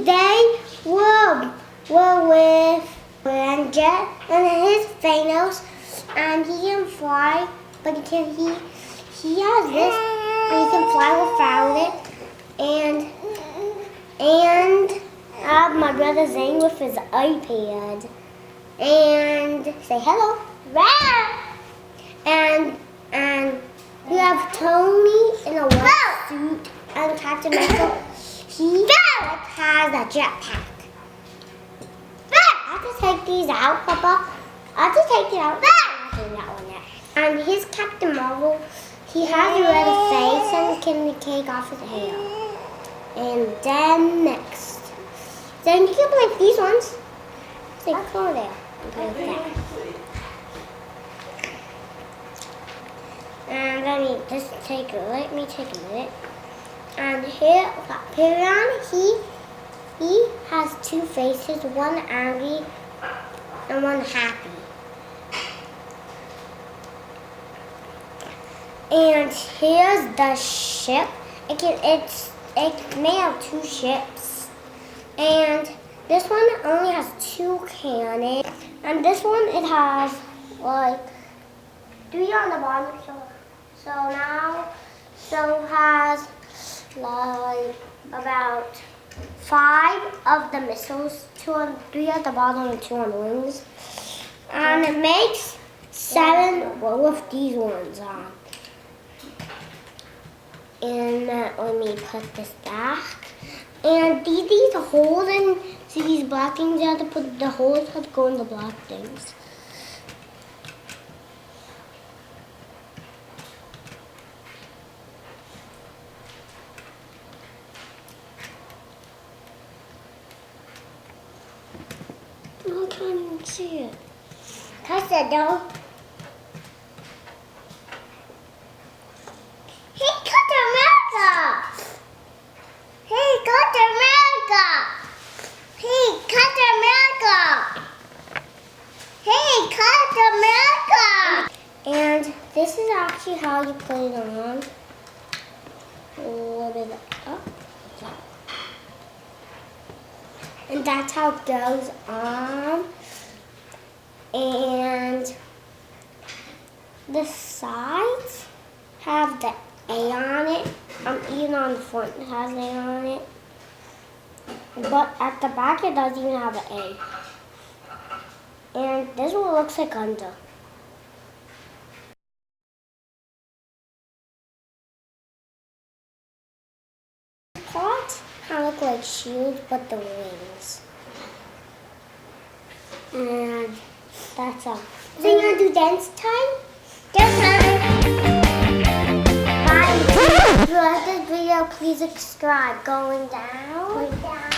they were with Avenjet and his Thanos, and he can fly, but he has this, and he can fly without it. And I have my brother Zain with his iPad, and say hello. And you have Tony in a white suit, and Captain America, he has a jetpack. I have to take these out, Papa. I have to take it out. And his Captain Marvel, he has a red face and can take off his hair. And then next, then you can play these ones. Say, go there. And play with that. And let me take a minute. And here, Hyperion, he has two faces, one angry and one happy. And here's the ship. It's made of two ships. And this one only has two cannons. And this one, it has like 3 on the bottom. So has like about 5 of the missiles, 3 at the bottom and 2 on the wings. And it makes 7 with these ones on. And let me put this back. And these holes, and see these black things, you have to put the holes have to go in the black things. I can't even see it. Touch that though. Hey, Captain America! Hey, Captain America! Hey, Captain America! Hey, Captain America! And this is actually how you put it on. A little bit up. And that's how it goes on. And the sides have the A on it. Even on the front it has A on it. But at the back it doesn't even have an A. And this is what it looks like under. Parts kind of look like shields, but the wings. And that's all. So you want to do dance time? Dance time! Bye! If you like this video, please subscribe. Going down.